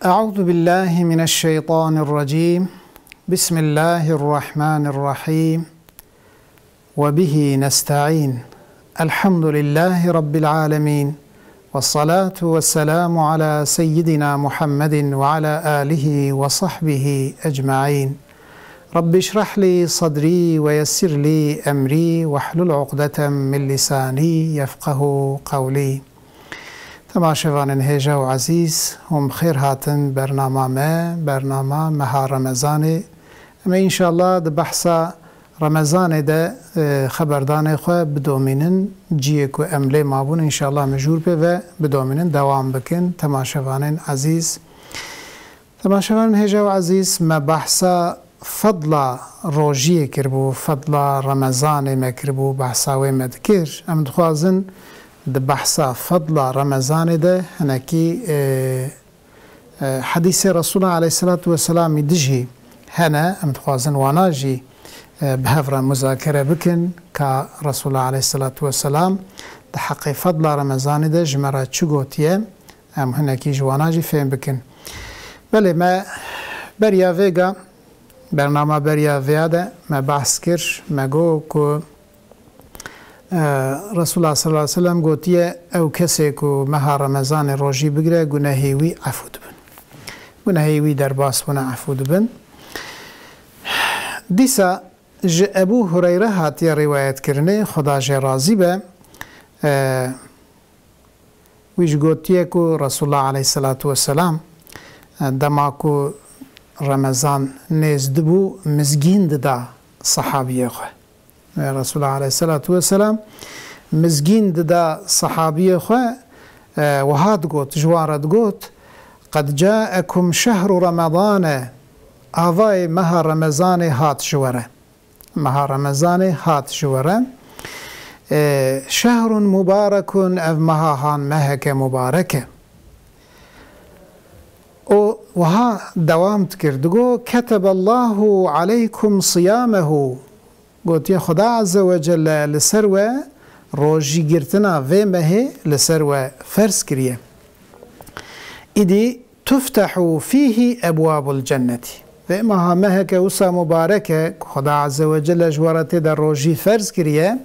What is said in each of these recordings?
أعوذ بالله من الشيطان الرجيم. بسم الله الرحمن الرحيم. وبه نستعين. الحمد لله رب العالمين، والصلاة والسلام على سيدنا محمد وعلى آله وصحبه أجمعين. رب اشرح لي صدري ويسر لي أمري واحلل عقدة من لساني يفقه قولي. تماشاوان هیجا و عزیز هم خیر هاتن برنامه مها رمضان. اما انشاءالله ده بحثا رمضان ده خبردان خواه بدومینن جیه که عمله مابون انشاءالله مجور به و بدومینن دوام بکن. تماشاوان عزیز تماشاوان هیجا و عزیز ما بحثا فضل روجیه کربو، فضل رمضان ما کربو، بحثاوی مدکر ام دخوازن ده بحثا فضل رمضان ده هناكي حديث رسول الله عليه الصلاة والسلام دجي هنا ام تخوازن واناجي بهفرا مذاكرة بكن كرسول الله عليه الصلاة والسلام ده حق فضل رمضان ده جمرة چگوتيه ام هناكي جواناجي فهم بكن. بله ما بريا فيغا برنامه بريا فياده ما بحث كر ما گو که رسول الله صلی الله علیه وسلم گوتیه او کسی که ماه رمضان روژی بگیره گناهیوی عفو دبن، گناهیوی در باس بنا عفو دبن. دیسا ابو هریره هاتی روایت کرنه خدا جه راضی به ویش گوتیه که رسول الله علیه السلام دما که رمضان نزد بو مزگین دا صحابیه خواه رسول الله عليه الصلاة والسلام مزگین دا صحابی خواه وهاد قوت جوارد قوت قد جاءكم شهر رمضان آوای مها رمضان هات جوره، مها رمضان هات جوره شهر مبارك اف مها هان مهك مباركه وها دوامت كردگو كتب الله عليكم صيامه گوتی خدا عز وجل لسروه روژی گرتنا و مه لسروه فرس کریه ایدی تفتح فيه ابواب الجنة و مها مه که وسا مبارکه خدا عز وجل جوارت در روژی فرس کریه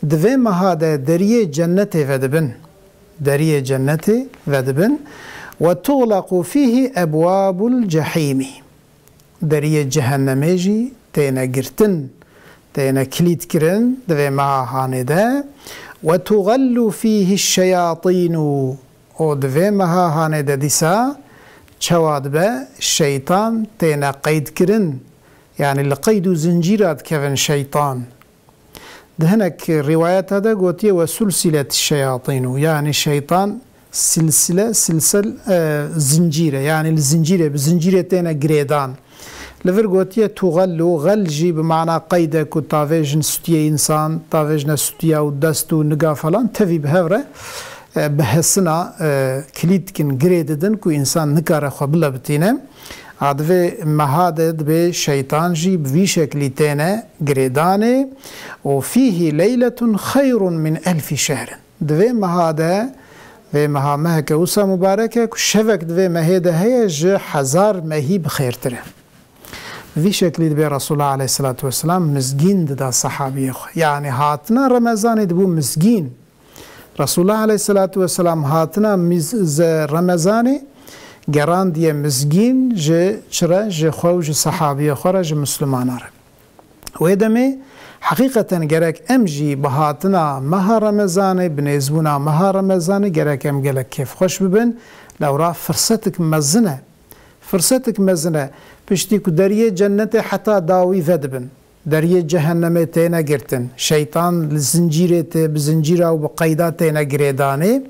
دو مها ده دریه جنت ودبن، دریه جنت ودبن و تغلق فيه ابواب الجحیم دریه جهنمه جی تینا گرتن تينا كليت كرن دوي مها ده وتغل فيه الشياطين او دوي مها ده ديسا چواد به الشيطان تينا قيد كرن يعني لقيد زنجيرات كفن شيطان دهنك روايات هذا قوتيه وسلسلة الشياطين يعني الشيطان سلسل زنجيرة يعني الزنجيرة بزنجيرة تينا قريدان لفر قوتيه تغلو غلجي بمعنى قيده كو تاويجن ستيه انسان تاويجن ستيه و دستو نقا فلان تفي بهوره بحسنا كليد كن قريددن كو انسان نقاره خبلا بتينه عدوه مهادد به شيطان جي بوي شكلي تينه قريدانه وفيه ليلة خير من 1000 شهر دوه مهاده و مها مهك وسا مباركه كو شفك دوه مهيده هي جه 1000 مهي بخير تره في شكل دبي رسول الله عليه الصلاة والسلام مزجين دا صحابي يعني هاتنا رمضان دبو مزجين رسول الله عليه الصلاة والسلام هاتنا رمضان جران دي مزجين جه چرا جه خو جه صحابي خورا جه مسلمان عرب ويدمي حقيقة جرك امجي بهاتنا مها رمضان بنزبونا مها رمضان جرك ام جلك كيف خوش ببن لو را فرصتك مزنه فرصتك مزنه پشتی که دریه جنت حتی داوی ودبن دریه جهنم تینا گرتن شیطان لزنجیره تی بزنجیره و بقیدات تینا گریدانه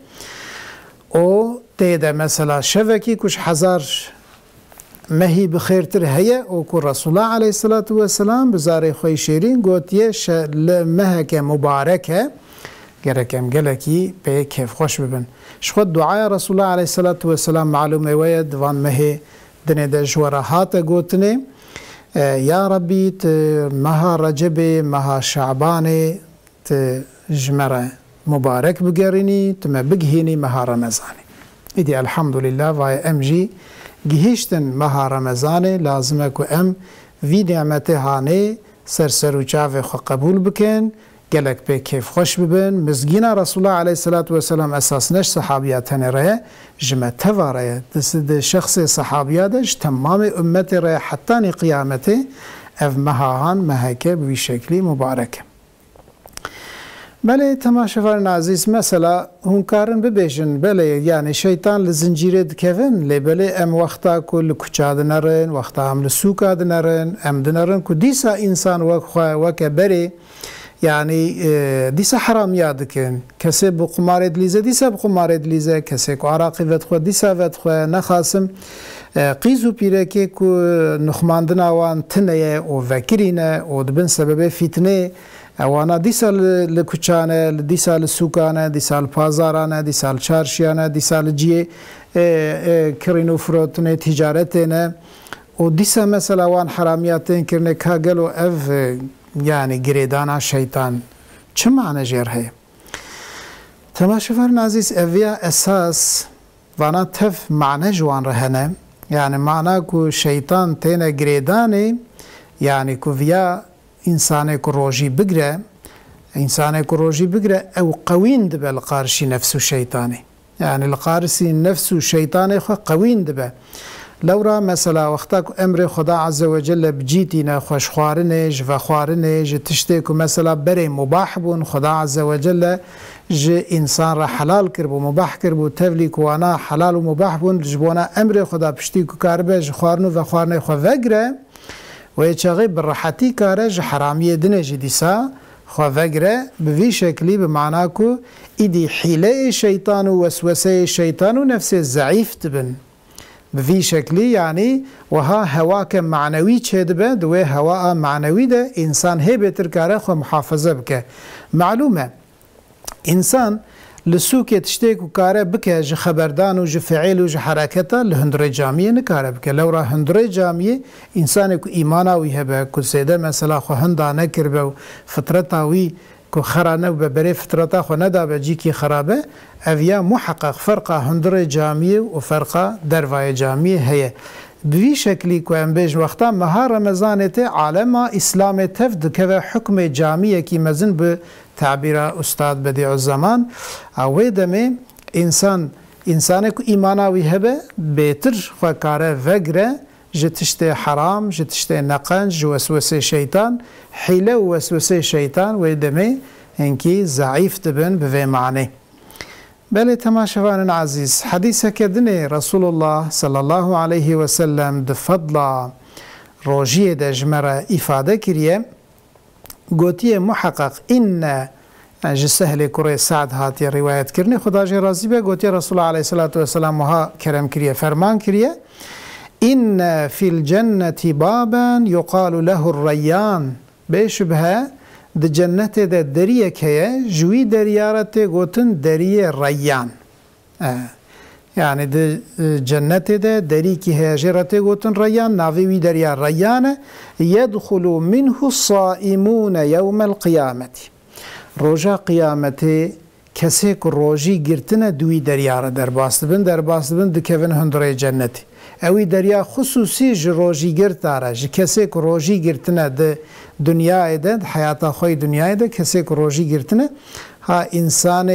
او تیدا مثلا شوکی کش 1000 مهی بخیرتر هیا او که رسول الله علیه الصلاة والسلام بزاره خوی شیرین گوتیه مهک مبارکه گرکم گلکی به کیف خوش ببن شخود دعای رسول الله علیه الصلاة والسلام معلومه وید وان مهی دنه ده جواره هاته گوتنه یا ربی مها رجب مها شعبانه جمره مبارك بقرني تما بقهيني مها رمضاني إدي الحمد لله وای امجي گهشتن مها رمضان لازمه که ام وی نعمت هانه سر و چاو خو قبول بکن گلک به کیف خوش ببن مزگینا رسول الله علیه الصلاة والسلام اساس نش صحابیات نره جمع تواره دست شخص صحابیاتش تمام امت ره حتی قیامته اف مهاهان مهکه بوی شکلی مبارکه. بله تماشاواران عزیز مثلا هنکارن ببیشن بله یعنی شیطان لزنجیره دکوین لی بله ام وقتا که لکچا دنرن وقتا هم لسوکا دنرن ام دنرن که دیسا انسان وکه بره یعنی دیسا حرام یاد کن کسی بقمار دلیزه دیسا بقمار دلیزه کسی که عراقی ودخواه دیسا ودخواه نخاسم قیزو پیره که نخماندن آوان تنه و وکرینه و دبن سبب فتنه وانا دیسا لکوچانه دیسا لسوکانه دیسا لپازارانه دیسا لچارشیانه دیسا لجیه کرینو فروتنه تجارتنه و دیسا مثلا وان حرامیاتن کرنه کاگلو اف یعنی گریدانا شیطان چه معنی جیر ہے؟ تماشاواران عزیز اویا اساس وانا تف معنی جوان رهنه يعني معناه كو شيطان تينا گريداني يعني كو فيا إنساني كو روجي بقرأ إنساني كو روجي بقرأ أو قوين دبا لقارشي نفسه شيطاني يعني لقارسي نفسه شيطاني خو قوين دبا لورا مثلا وقتاك أمر خدا عز وجل بجيتنا خوش خوارنج و خوارنج تشتيكو مثلا بري مباح بون خدا عز وجل جه انسان را حلال کربو مباح کربو تفلیک وانا حلال و مباح بون جبونا امر خدا پشتیکو کاربه جه خوارنو و خوارنه خو وگره و چاقی براحتی کاره جه حرامیه دنه جه دیسا خو وگره بوی شکلی بمعنی که ایدی حیله شیطان و وسوسه شیطان و نفس ضعیف تبن بوی شکلی یعنی وها هواک معنوی چه دبه دوی هوا معنوی ده انسان هی بهتر کاره خو محافظه بکه معلومه انسان لسوکه تشتیک و کاره بکه جه خبردان و جه فعیل و جه حرکتا لهندره جامعه نکاره بکه لورا هندره جامعه انسان که ایماناوی هبه که سیده مثلا خو هندا نکربه و فطرتاوی که خرانه و ببره فطرتا خو ندا بجی که خرابه اویا محقق فرقه هندره جامعه و فرقه دروای جامعه هیه بوی شکلی که ام بیش وقتا مها رمضانت عالم اسلام تفد که حکم جامعه کی مزن به تعبیر استاد بدیع الزمان اوی دمه انسان که ایماناوی هبه بهتر خو کاره وگره جتشت حرام جتشت نقنج وسوسه شیطان حیله و وسوسه شیطان وی دمه انکی ضعیف دبن به معنی. بله تماشاوان عزیز حدیث کردن رسول الله صلی الله علیه و سلم ده فضل روژی ده جمره افاده کریه گوتی محقق این جسهل کره سعد هاتی روایت کرنی خدا جی رازی به گوتی رسول الله علیه الصلاة والسلام وها کرم کریه فرمان کریه این فی الجنة بابا یقال له الریان بشبه د جنت د دریه که جوی دریارت گوتن دریه ریان یعنی د جنت د دری که هجرت گوتن ریان ناوی دریا ریان يدخل منه الصائمون يوم القيامة روجا قیامت کسی که روجی گرتنه دوی دریاره در باستبن دکوین هندره جنتی اوی دریا خصوصی روجی گرتاره کسی که روجی گرتنه ده دنیای ده حیات خوی دنیای ده کسی که روجی گرتنه ها انسان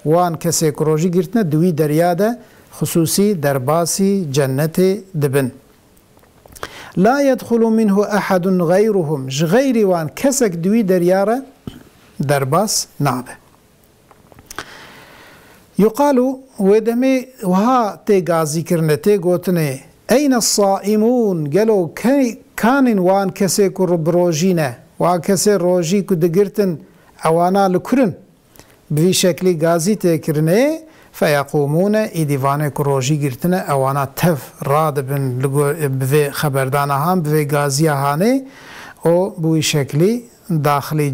وان کسی که روجی گرتنه دوی دریا ده خصوصی در باسی جنت دبن لا يدخل منه احد غيرهم غير وان كسك دوی دریاره در باس نابه يقال ودمي وها تيغازي كرنه تيغوتنه اين الصائمون قالوا كان وان كسي كربروجينه وان كسي روجي كدغرتن اوانا لكرن بي شكلي غازي تكرنه فيقومون ايديوان كروجي غرتنه اوانا تف رادبن بي خبردانه هم بي غازي هانه او بوي شكلي داخلي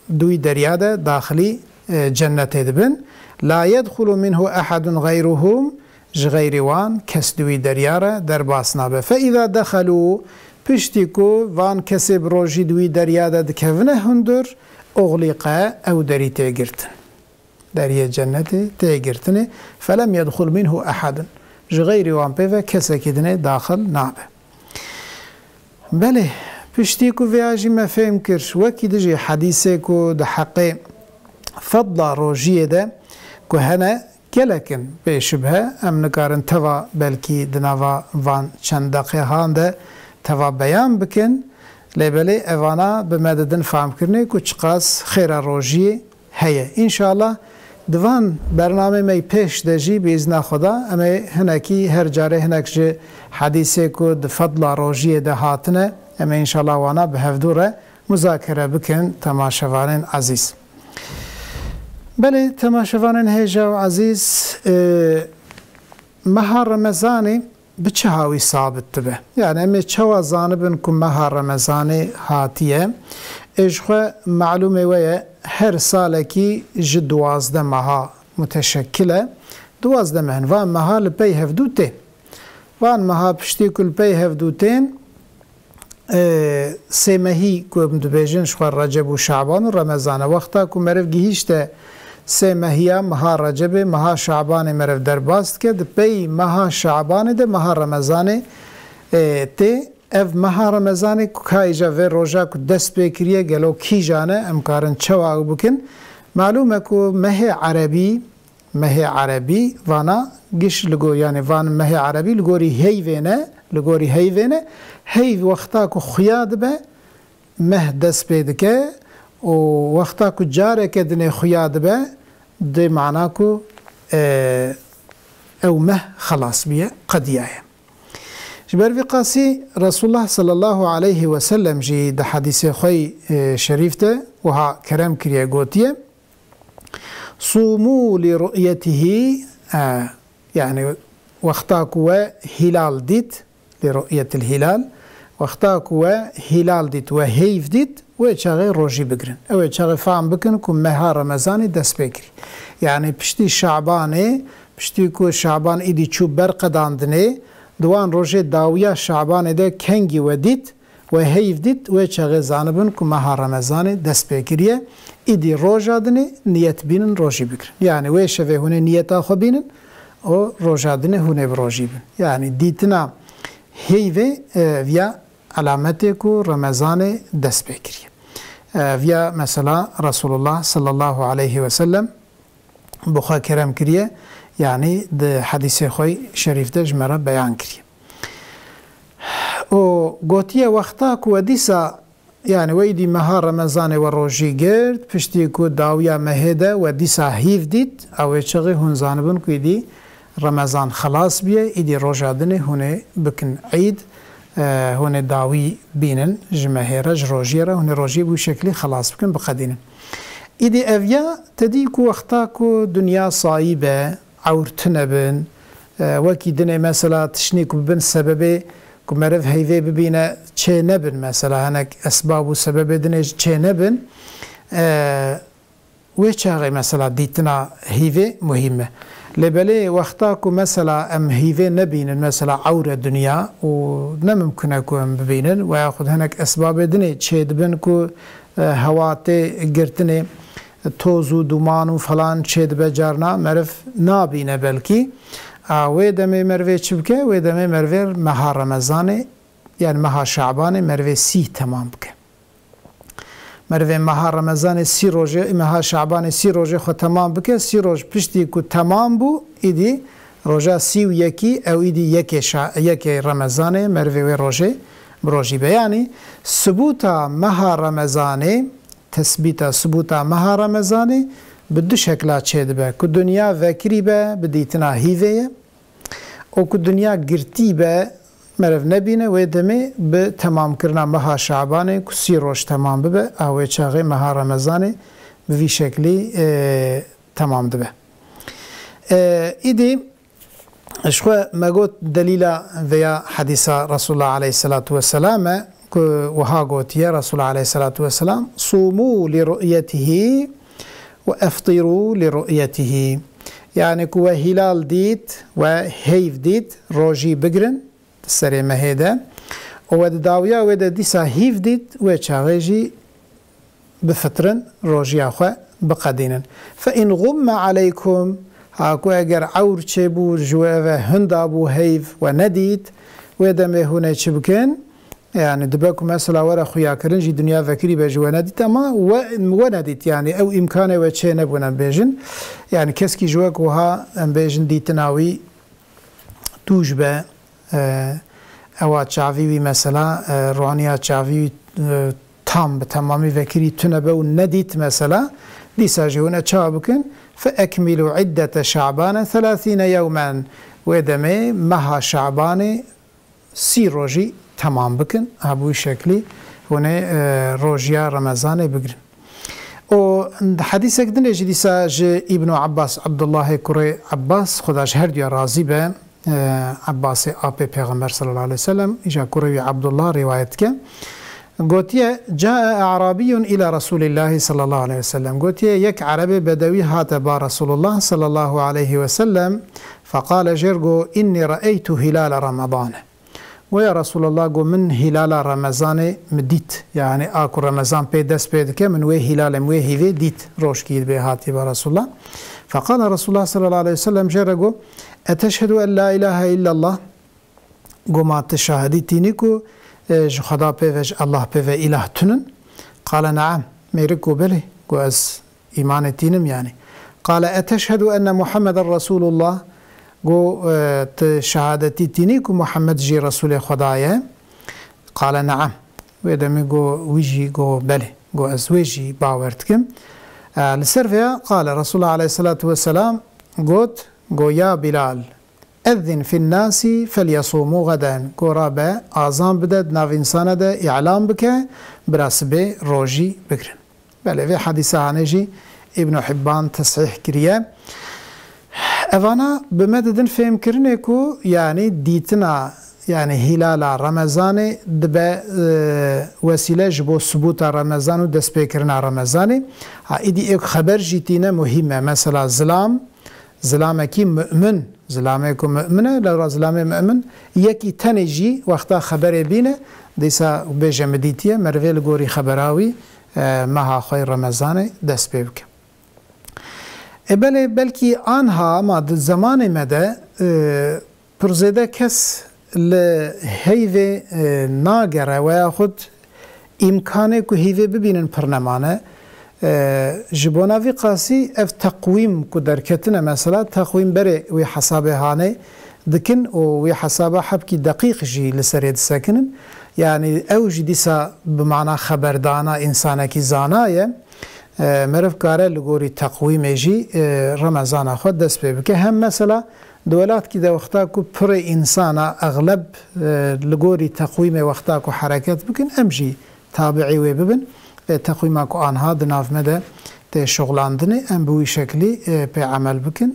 دوي درياده داخلي جنت دبن لا يدخل منه أحد غيرهم غير وان كس دوي درياره در باسنابه فإذا دخلوا پشتيكو وان كسي بروجي دوي درياده دكفنه هندر أغلقه أو دري تيگرتن دري جنت تيگرتنه فلم يدخل منه أحد جغيري وان بيفا كسا كدني داخل نابه بله پشتیکو ویاجی ما فهم کرد وکی دجی حدیثه کو ده حقه فضل روجیه ده که هنه گلکن به شبه ام نکارن توا بلکی دنوا وان چند دقیقه ده توا بیان بکن لبلی اوانا به مددن فهم کرنه که چقاس خیر روجیه هیه انشاءالله دوان برنامه می پیش دجی بیزنا خدا اما هنکی هر جاره هنک جه حدیثه که ده فضل روجیه ده هاتنه اما انشاءالله وانا به هفدوره مذاکره بکن تماشاوان عزیز بله تماشاوان هیجا و عزیز ماه رمضانی به چه هاوی ثابت به یعنی امی چه زانبن که ماه رمضانی هاتیه اجخوا معلومه ویه هر سالکی جد 12 ماه متشکله 12 مهن وان ماه لپی هفدوته وان ماه پشتی کل پی هفدوتین سه ماهی که مدبیجن شخوار رجب و شعبان و رمضان وقتا که مرف گیهیشته سه ماهی ماه رجب ماه شعبان مرف در باست که پی ماه شعبان ده ماه رمضان ته اف ماه رمضان که ایجا و روژا که دست بکریه گلو کی جانه امکارن چواق بکن معلومه که مه عربی وانا گش لگو یعنی وان مه عربی لگوری هیوینه هی وقتا که خیاد به مه دست بیدکه و وقتا که جاره که دنه خیاد به ده معنا که او مه خلاص بیه قدیه جبر في قاسي رسول الله صلى الله عليه وسلم جي ده حديث خوي شريفته وها كرم كريا قوتيه صوموا لرؤيته يعني وقتاك هلال ديت لرؤية الهلال وقتاك هلال ديت وهيف ديت ويتشاغي روجي بقرن او يتشاغي فهم بكن كم مها رمضاني دس بكري يعني بشتي شعباني بشتي كو شعبان ايدي چو برقداندني دوان روجه داویا شعبان ده کنگی و دیت و هیف دیت و چه زانبن که ماه رمضان دست بگیریه ایدی روجه دنه نیت بینن روجی بگیرن یعنی و شوه هونه نیتا خو بینن و روجه دنه هونه بروجی بین یعنی دیتنا هیوه ویا علامتی که رمضان دست بگیریه ویا مثلا رسول الله صلی الله علیه و سلم بخوا کرم کریه يعني ده حديث خوي شريف ده جمرة بيان كري و قوتيه وقتاك وديسا يعني ويدي مها رمضان وروجي قرد پشتي كو داويا مهده وديسا هيف ديت او يشغي هون زانبن كو يدي رمضان خلاص بيه يدي روجا دنه هونه بكن عيد هونه داوي بينن جمهيره جروجيره هونه روجي بو شكلي خلاص بكن بقدينن يدي افيا تديكو وقتاكو دنيا صايبه عورتنا بن وكي دني مثلا تشنيك بن سببه كمرف هيفي ببينا چه نبن مثلا هناك اسباب وسبب دني چه نبن ويچاغي مثلا ديتنا هيفي مهمه لبلي وقتاكو مثلا ام هيفي نبين مثلا عور الدنيا ونممكن اكون ببينن وياخذ هناك اسباب دني چه دبن كو هواتي قرتني توز و دومان و فلان چید بجارنا مرف نابینه بلکی و دمه مروه چی بکه و دمه مروه مها رمضانه یعنی مها شعبانه مروه 30 تمام بکه مروه مها رمضانه 30 روزه مها شعبانه 30 روزه خود تمام بکه 30 روز پشتی که تمام بو ایدی روزه 31 او ایدی یک رمضانه مروه روزه بروجی بیانی ثبوتا مها رمضانه تثبيت ثبوت مها رمضاني بدو شكلات چه دبه که دنیا وکری به بدیتنا هیوه او که دنیا گرتی به مرف نبینه و دمه به تمام کرنا مها شعبانه که 30 روز تمام ببه اوه چاقه مها رمضانه به وی شکلی تمام دبه ایدی اشخوا مگوت دلیل ویا حدیث رسول الله علیه الصلاة والسلام وها قوتيا رسول عليه الصلاة والسلام صوموا لرؤيته وافطروا لرؤيته يعني كوا هلال ديت وهيف ديت روجي بقرن السري مهيدا ود داويا ود ديسا هيف ديت وچاغيجي بفطرن روجي اخوا بقدينن فإن غم عليكم هاكو اگر عور چه بو جوه و هندا بو هیف و ندید و دمه هونه چه بکن يعني دبكم مثلا ورا خويا كرنجي دنيا فكري بجوانا ديت اما ونديت يعني او امكانه وچه نبونا بيجن يعني كسكي جواك وها ام بيجن ديتناوي توجبه او تشافي مثلا روانيا تشافي تام بتمامي فكري تنبه ونديت مثلا دي ساجونا تشابكن فاكملوا عده شعبان 30 يوما ودمي مها شعبان سي روجي تمام بكن ابوي شكلي هنا روجيا رمضان بقرن و حديثك دنجي ديساج ابن عباس عبد الله كري عباس خداش هرديا راضي به عباس ابي پیغمبر صلى الله عليه وسلم اجا كري عبد الله روايتك قوتيه جاء اعرابي الى رسول الله صلى الله عليه وسلم قوتيه يك عربي بدوي هاتبا رسول الله صلى الله عليه وسلم فقال جرجو اني رايت هلال رمضان ويا رسول الله قو من هلال رمضان مديت يعني اكو رمضان بي دس بيدك من وي هلال موي هيفي ديت روش كيد بهاتي برسول الله فقال رسول الله صلى الله عليه وسلم جرقو اتشهد ان لا اله الا الله قو ما تشاهدتينيكو جو خدا بيفج الله بيف اله تنن قال نعم ميركو بلي قو از ايمانتينم يعني قال اتشهد ان محمد رسول الله گو شهادتی تینیکو محمد جی رسول خدایه قال نعم و دمی گو ویجی گو بله گو از ویجی باورد کم لسرفیا قال رسول الله عليه الصلاة والسلام قوت گو یا بلال اذن في الناس فليصوموا غدا گو رابع آزان بدد ناو انسان ده اعلام بکه براسبه روجی بگرن بله و حدیثه هانجی ابن حبان تصحیح کریه اوانا بمددن فهم کرنه کو يعني ديتنا يعني هلال رمضان دبا وسيله جبو ثبوت رمضان و دست بكرنا رمضان ايدي اك خبر جيتينا مهمه مثلا ظلامكي مؤمن ظلامكم مؤمنه لو ظلام مؤمن يكي تنجي وقتا خبر بينه ديسا بجمديتيه مرفل غوري خبراوي مها خير رمضان دست بك بلکه آنها ما در زمان مده پرزیده کس لهیوه ناگره و خود امکانه که هیوه ببینن پرنمانه جبوناوی قاسی اف تقویم که درکتنه مثلا تقویم بره وی حسابه هانه دکن و وی حسابه حبکی دقیق جی لسرید سکنن يعني اوج ديسا بمعنى خبردانا انسانه کی زانایه مرف کاره لگوری تقویم جی رمضان خود دست بی که هم مثلا دولات کی دا وقتا کو پر انسان اغلب لگوری تقویم وقتا کو حرکت بکن امجی تابعی و ببن تقویم کو آنها دناف مده ته شغلاندنه ام بوی شکلی به عمل بکن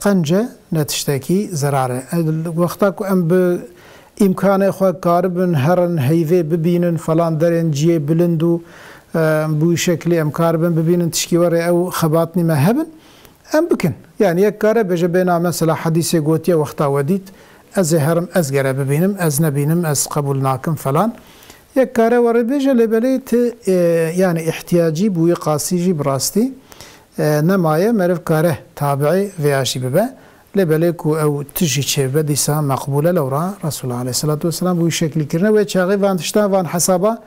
قنجه نتشتکی ضراره وقتا کو ام به امکان خو کاربن هرن هیوه ببینن فلان درن جی بلندو بوی شکلی ام کاربن ببینن تشکیوره او خباتنی مهبن ام بکن يعني يكاره بجبنا مثلا حديث قوتيا وقتا وديت از هرم از گره ببینم از نبینم از قبول ناکم فلان يكاره ورد بيجا لبليت يعني احتياجي بوي قاسيجي براستي نمايه مرف كاره تابعي فياشي ببا لبليكو او تجي تشيبه ديسا مقبوله لورا رسول الله عليه الصلاه والسلام بوي شكل كرنا ويتشاغي وان تشتا وان حسابا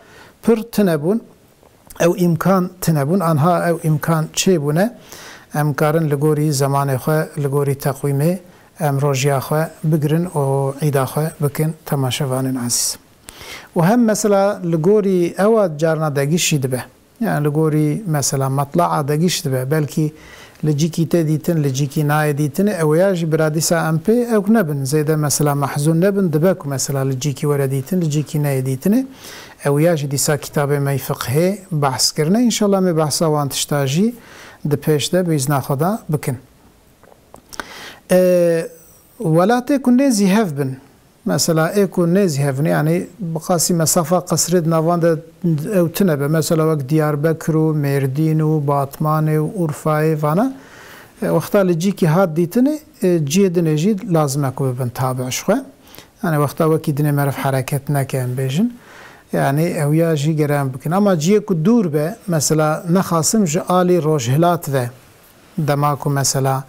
پر تنبون او امكان تنبون انها او امكان تشيبونه ام کارن لگوری زمان خو لگوری تقویمه ام روزیا خو بگرن و عیدا خو بکن تماشاوان عزیز و هم مثلا لگوری اواد جارنا دگیش دبه يعني لگوری مثلا مطلع دگیش دبه بلکی لجيكي تديتن لجيكي ناي ديتن او ياجي براديسا ام بي او نبن زيدا مثلا محزون نبن دباكو مثلا لجيكي ورديتن لجيكي ناي ديتن او ياجي ديسا كتابه ما فقهه بحث کرنه ان شاء الله مي بحثا وان تشتاجي ده پیش ده بإذن خدا بکن ولا تكون نزي هفبن مثلا يكون نزي هفن يعني بقاسي مسافة قصرد نوان ده او تنبه مثلا وقت دياربكر و مردين و باطمان و اورفاي فانا وقتا لجيكي هاد ديتنه جيد نجيد لازم اكو ببن تابع شخوه يعني وقتا وكي دنه مرف حركت نكن بيجن يعني او يا جي گرام بکن اما جي کو دور به مثلا نخاسم جالي روجهلات و دماكو مثلا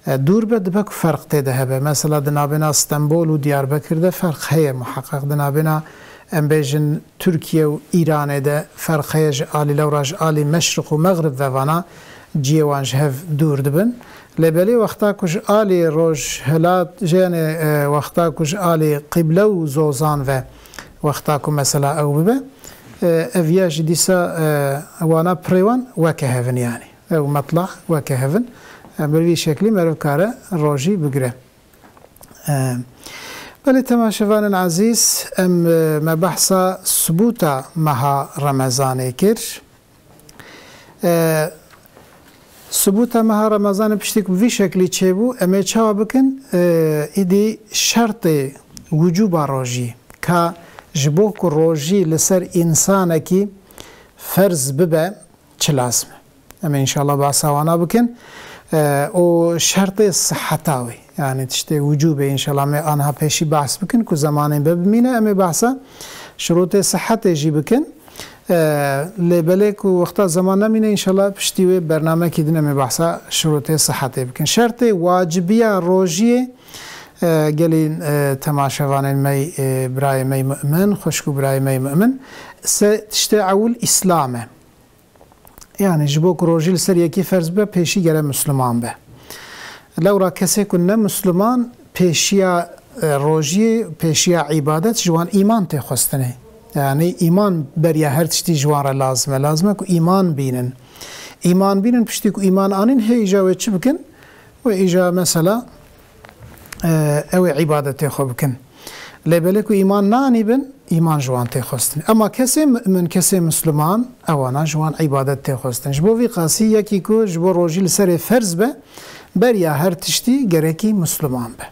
دور به دبک فرق تده هبه مثلا دنابنا استنبول و دیاربکر ده فرق هي محقق دنابنا ام بیجن ترکیه و ایران ده فرق هیج آلی لوراج آلی مشرق و مغرب و وانا جیوانج هف دور دبن لبلی وقتا کش آلی روش هلات جان وقتا کش آلی قبله و زوزان و وقتا که مثلا او ببه اویاج دیسا وانا پریوان وکه هفن یعنی او مطلع وکه هفن بروی شکلی مرو کاره روژی بگره بله تماشوان عزیز ام ما بحثا ثبوتا مها رمضان کر ثبوتا مها رمضان پشتی که وی شکلی چه بو امی چاوا بکن ایدی شرط وجوب روژی که جبو که روژی لسر انسان کی فرض ببه چه لازمه اما انشاءالله بحثاوانا بکن و شرط صحتاوی يعني تشتي وجوبه إن شاء الله ما أنها بيشي بحث بكن كو زمان ببمينه أمي بحثا شروط صحة يجي بكن لبلك وقتا زمان نمينه إن شاء الله بشتيوه برنامه كدين أمي بحثا شروط صحة بكن شرط واجبية روجية قالين تماشوان مي براي مي مؤمن خشكو براي مي مؤمن تشتي عول إسلامه يعني جبوك روجي لسر يكي فرز به بيشي گره مسلمان به لو را کسی کنه مسلمان پیشیا روژی پیشیا عبادت جوان ایمان تی خواستنه یعنی ایمان بریا هر تشتی جوان را لازمه که ایمان بینن پشتی که ایمان آنین هی ایجا و چی بکن و ایجا مثلا او عبادت خو بکن لبله که ایمان نانی بن ایمان جوان تی خواستنه اما کسی من کسی مسلمان اوانا جوان عبادت تی خواستنه جبو وی قاسی یکی که جبو روژی لسر فرز به بریا هر تشتی گرکی مسلمان به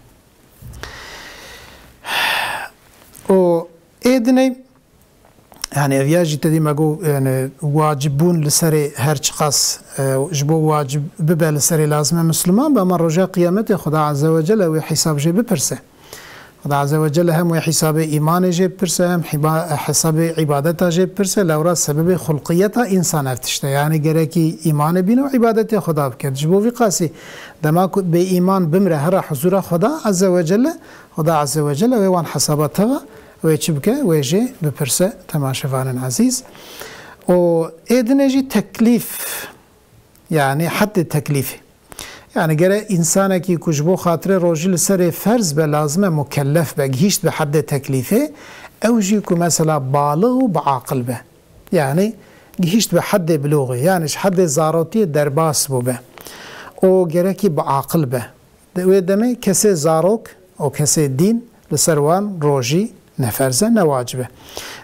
و ایدنی يعني اویاجی تدی مگو يعني واجبون لسر هر چقاس جبو واجب ببه لسر لازمه مسلمان به من رجا قیامت خدا عز وجل و حساب جه بپرسه خدا عز وجل هم حساب ایمان جه بپرسه هم حساب عبادت جه بپرسه لورا سبب خلقیت انسان افتشته یعنی گرکی ایمان بین و عبادت خدا بکرد جبو وی قاسی دما به ایمان بمره هر حضور خدا عز وجل و وان حسابات و چی بکه و جه بپرسه تماشوان عزیز و ایدنجی تکلیف يعني حد التكليف يعني جرى إنسانك كجبو خاطر رجل سر فرض بلازمه مكلف بجهيشت بحد تكليفه أو جيكو مثلا بالغ بعاقل به يعني جهيشت بحد بلوغه يعني حد زاراتي درباس بو به أو جرى كي بعاقل به ودمه كسي زاروك أو كسي دين لسروان روجي نفرزه نواجبه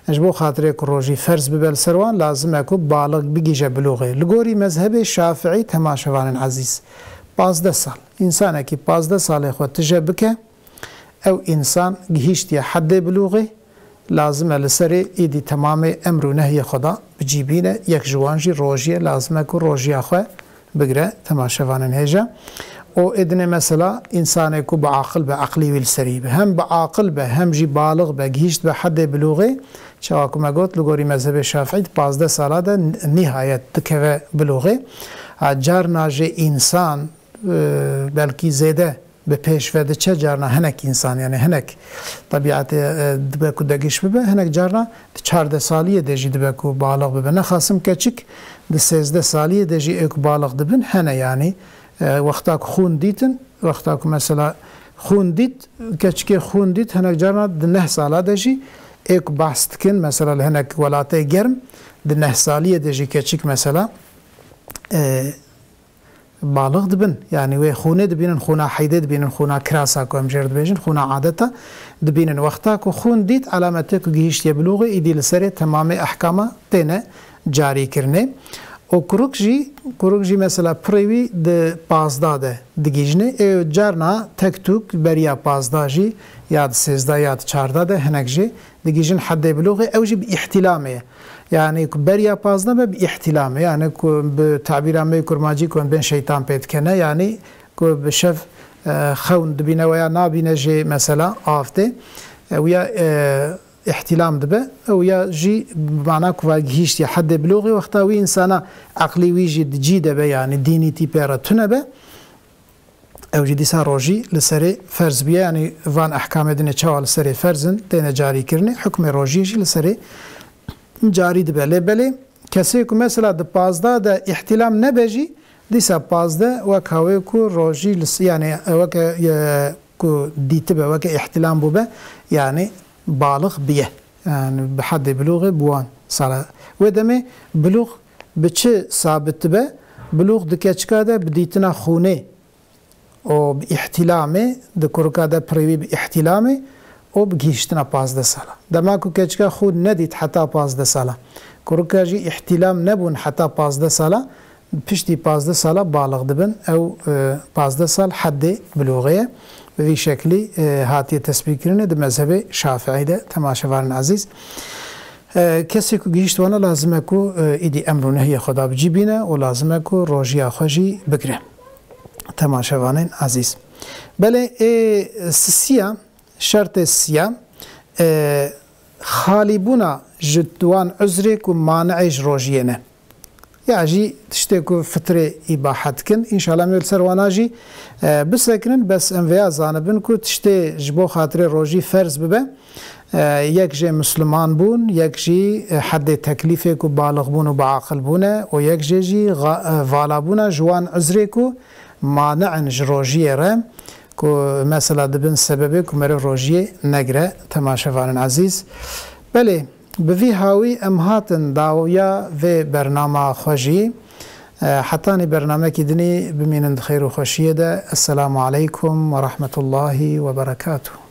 اجبو خاطر یک روجی فرض ببل سروان لازم اكو بالغ بگیجه بلوغه لگوری مذهب شافعی تماشوان عزیز 15 سال انسان کی 15 سال خود تجبکه او انسان گهیشتی حد بلوغه لازم لسر ایدی تمام امر و نهی خدا بجیبینه یک جوانجی روجی لازم اكو روجی خو بگره تماشوان هجا او ادنه مثلا انسان کو بعقل بعقلی والسری هم بعقل به هم جی بالغ به گیشت به حد بلوغه چاکو مگوت لگوری مذهب شافعی 15 ساله ده نهایت دکه بلوغه جار ناجه انسان بلکی زیده به پیش وده چه جارنا هنک انسان یعنی هنک طبیعت دبکو دگیش ببه هنک جارنا 14 سالیه دجی دبکو بالغ ببه نخواستم کچک ده 13 سالیه دجی اک بالغ دبن هنه یعنی وقتا خون دیتن وقتا مثلا خون دیت کچکی خون دیت هنک جارنا ده 9 ساله دجی ایک بحث کن مثلا هنک ولاته گرم ده 9 سالیه دجی کچک مثلا بالغ دبن يعني وي خونه دبينن خونا حيده دبينن خونا كراسا كو امجر دبيجن خونا عادته دبينن وقتا كو خون ديت علامته كو گيشت يبلوغ ايدي لسره تمام احكام تنه جاري كرنه او كروكجي مثلا پريوي د 15 ده دگيجنه او جارنا تكتوك بريا 15 جي ياد 13 ياد 14 ده هنكجي دگيجن حد بلوغ اوجي باحتلامه يعني بريا 15 باحتلامه يعني بتعبير ما كرماجي كون بين شيطان بيت كنا يعني كو بشف خون دبينا ويا نابينا جي مثلا افته ويا احتلام دبه ويا جي بمعنى كواجهيش حد بلوغي وقتاوي انسان عقلي ويجي جي دبه يعني ديني تي بيرا تنبه او جدي سا روجي لسري فرز بيه يعني فان احكام دنيا چاو لسري فرزن تينا جاري كرني حكم روجي جي لسري جاري دبالي بلي كسي كو مثلا د 15 د احتلام نبجي ديسا 15 وكاوي كو روجي يعني وك كو ديتبه وك احتلام بوبه يعني بالغ بيه يعني بحد بلوغ بوان صلاة ودمي بلوغ بچه ثابت به بلوغ دكچكا ده بديتنا خونه او باحتلامه دكوركا ده پريوي باحتلامه او بگيشتنا 15 ساله دما كو كچكا خود نديت حتى 15 ساله كوركا جي احتلام نبون حتى 15 ساله پشتی 15 ساله بالغ دبن او 15 سال حد بلوغه به شکلی هاتی تثبیت کرنه د مذهب شافعی ده تماشاواران عزیز کسی که گیشت وانه لازمه که ایدی امر و نهی خدا بجیبینه و لازمه که روژی خوشی بگره تماشاواران عزیز بله سیا شرط سیا خالی بونا جدوان عذره که مانعش روژیه نه يعني تشتكو فترة إباحة كن إن شاء الله ميل سرواناجي بسكرن بس انفيا زانبن كو تشتي جبو خاطر روجي فرز ببه يك جي مسلمان بون يك جي حد تكليفه كو بالغ بون وبعاقل بونه ويك جي فالا بونه جوان عذري كو مانع روجي رم كو مثلا دبن سببه كو مري روجي نگره تماشاوان عزيز بله بفي هاوي ام هاتن داويا في برنامج خوشي حتى برنامج كدني بمين خير وخوشيه ده السلام عليكم ورحمة الله وبركاته.